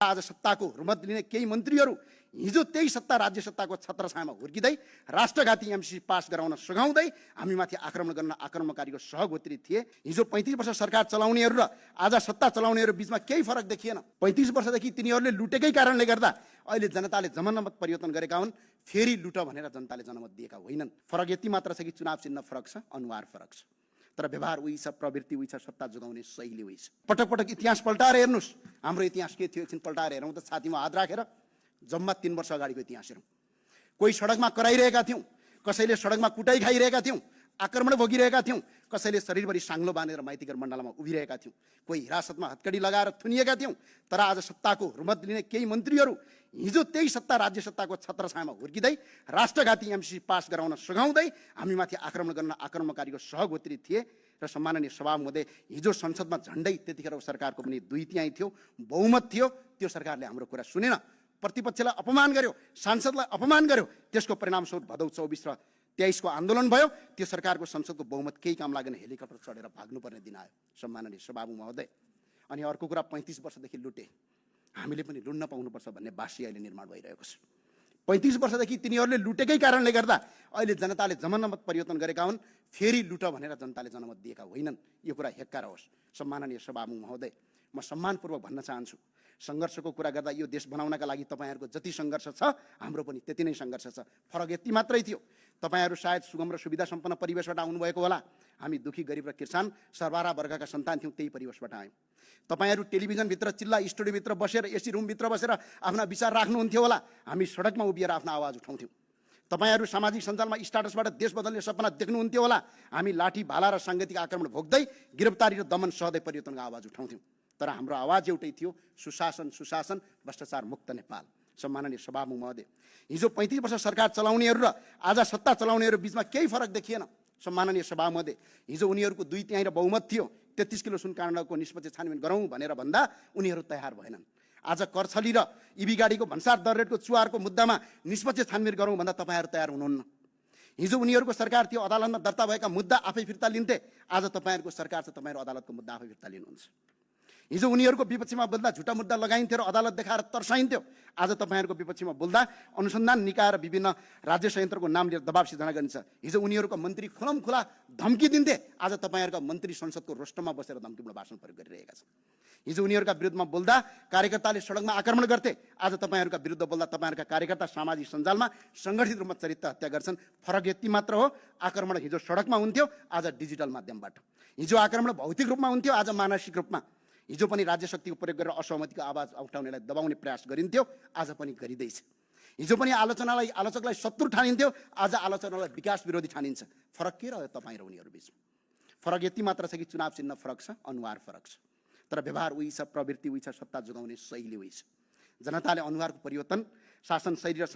आज सत्ताको हुर्मत लिने केही मन्त्रीहरू हिजो त्यही सत्ता राज्य सत्ताको छत्रछायामा हुर्किँदै राष्ट्रघाती एमसी पास गराउन सघाउँदै हामीमाथि आक्रमण गर्न आक्रमणकारीको सहगोत्री थिए। हिजो 35 वर्ष सरकार चलाउनेहरू र आज सत्ता चलाउनेहरू बीचमा केही फरक देखिएन। 35 वर्षदेखि तिनीहरूले लुटेकै कारणले गर्दा अहिले जनताले जनमत परिवर्तन गरेका हुन्। फेरि लुट भनेर जनताले जनमत दिएका होइनन्। फरक यति मात्र छ कि चुनाव चिन्ह फरक छ, अनुहार फरक छ, तर व्यवहार उही छ, प्रवृत्ति उही छ, सत्ता जोगाउने शैली उही छ। पटक पटक इतिहास पल्टाएर हेर्नुहोस्। हाम्रो इतिहास के थियो एकछिन पल्टाएर हेरौँ त। छातीमा हात राखेर जम्मा 3 वर्ष अगाडिको इतिहास हेरौँ। कोही सडकमा कराइरहेका थियौँ, कसैले सडकमा कुटाइ खाइरहेका थियौँ, आक्रमण भोगिरहेका थियौँ, कसैले शरीरभरि साङ्लो बाँधेर माइतीघर मण्डलमा उभिरहेका थियौँ, कोही हिरासतमा हत्कडी लगाएर थुनिएका थियौँ। तर आज सत्ताको हुर्मत लिने केही मन्त्रीहरू हिजो त्यही सत्ता राज्य सत्ताको छत्रछायामा हुर्किँदै राष्ट्रघाती एमसी पास गराउन सघाउँदै हामीमाथि आक्रमण गर्न आक्रमणकारीको सहगोत्री थिए। र सम्माननीय सभामुखले हिजो संसदमा झन्डै त्यतिखेर सरकारको पनि 2/3 थियो, बहुमत थियो। त्यो सरकारले हाम्रो कुरा सुनेन, प्रतिपक्षलाई अपमान गर्यो, सांसदलाई अपमान गर्यो। त्यसको परिणामस्वरूप भदौ 24 र 23 को आन्दोलन भयो। त्यो सरकारको संसदको बहुमत केही काम लागेन, हेलिकप्टर चढेर भाग्नुपर्ने दिन आयो सम्माननीय सभामुख महोदय। अनि अर्को कुरा 35 वर्षदेखि लुटे, हामीले पनि लुट्न पाउनुपर्छ भन्ने बासी अहिले निर्माण भइरहेको छ। 35 वर्षदेखि तिनीहरूले लुटेकै कारणले गर्दा अहिले जनताले जनमत परिवर्तन गरेका हुन्। फेरि लुट भनेर जनताले जनमत दिएका होइनन्। यो कुरा हेक्कार होस्। सम्माननीय सभामुख महोदय, म सम्मानपूर्वक भन्न चाहन्छु, सङ्घर्षको कुरा गर्दा यो देश बनाउनका लागि तपाईँहरूको जति सङ्घर्ष छ हाम्रो पनि त्यति नै सङ्घर्ष छ। फरक यति मात्रै थियो, तपाईँहरू सायद सुगम र सुविधा सम्पन्न परिवेशबाट आउनुभएको होला। हामी दुखी गरिब र किसान सर्वहारा वर्गका सन्तान थियौँ, त्यही परिवेशबाट आयौँ। तपाईँहरू टेलिभिजनभित्र चिल्ला स्टुडियोभित्र बसेर एसी रुमभित्र बसेर आफ्ना विचार राख्नुहुन्थ्यो होला, हामी सडकमा उभिएर आफ्नो आवाज उठाउँथ्यौँ। तपाईँहरू सामाजिक सञ्जालमा स्टाटसबाट देश बदल्ने सपना देख्नुहुन्थ्यो होला, हामी लाठी भाला र साङ्गीतिक आक्रमण भोग्दै गिरफ्तारी र दमन सहदै परिवर्तनको आवाज उठाउँथ्यौँ। तर हाम्रो आवाज एउटै थियो, सुशासन सुशासन, भ्रष्टाचार मुक्त नेपाल। सम्माननीय सभामुख महोदय, हिजो 35 वर्ष सरकार चलाउनेहरू र आज सत्ता चलाउनेहरू बीचमा केही फरक देखिएन। सम्माननीय सभामुख महोदय, हिजो उनीहरूको 2/3 र बहुमत थियो। 33 किलो सुन काण्डको निष्पत्ति छानबिन गरौँ भनेर भन्दा उनीहरू तयार भएनन्। आज करछली र इबी गाडीको भन्सार दर रेटको चुहारको मुद्दामा निष्पत्ति छानबिन गरौँ भन्दा तपाईँहरू तयार हुनुहुन्न। हिजो उनीहरूको सरकार थियो, अदालतमा दर्ता भएका मुद्दा आफै फिर्ता लिन्थे। आज तपाईँहरूको सरकार छ, तपाईँहरू अदालतको मुद्दा आफै फिर्ता लिनुहुन्छ। हिजो उनीहरूको विपक्षमा बोल्दा झुटा मुद्दा लगाइन्थ्यो र अदालत देखाएर तर्साइन्थ्यो। आज तपाईँहरूको विपक्षमा बोल्दा अनुसन्धान निकाय र विभिन्न राज्य संयन्त्रको नाम लिएर दबाब सिर्जना गरिन्छ। हिजो उनीहरूको मन्त्री खुलमखुला धम्की दिन्थे, आज तपाईँहरूका मन्त्री संसदको रोस्टरमा बसेर धम्कीपूर्ण भाषण प्रयोग गरिरहेका छन्। हिजो उनीहरूका विरुद्धमा बोल्दा कार्यकर्ताले सडकमा आक्रमण गर्थे, आज तपाईँहरूका विरुद्ध बोल्दा तपाईँहरूका कार्यकर्ता सामाजिक सञ्जालमा सङ्गठित रूपमा चरित्र हत्या गर्छन्। फरक यति मात्र हो, आक्रमण हिजो सडकमा हुन्थ्यो, आज डिजिटल माध्यमबाट। हिजो आक्रमण भौतिक रूपमा हुन्थ्यो, आज मानसिक रूपमा। हिजो पनि राज्य शक्तिको प्रयोग गरेर असहमतिको आवाज उठाउनेलाई दबाउने प्रयास गरिन्थ्यो, आज पनि गरिँदैछ। हिजो पनि आलोचकलाई शत्रु ठानिन्थ्यो, आज आलोचनालाई विकास विरोधी ठानिन्छ। फरक के रह्यो तपाईँ र उनीहरू बीचमा? फरक यति मात्र छ कि चुनाव चिन्ह फरक छ, अनुहार फरक छ, तर व्यवहार उही छ, प्रवृत्ति उही छ, सत्ता जोगाउने शैली उही छ। जनताले अनुहारको परिवर्तन, शासन शैली र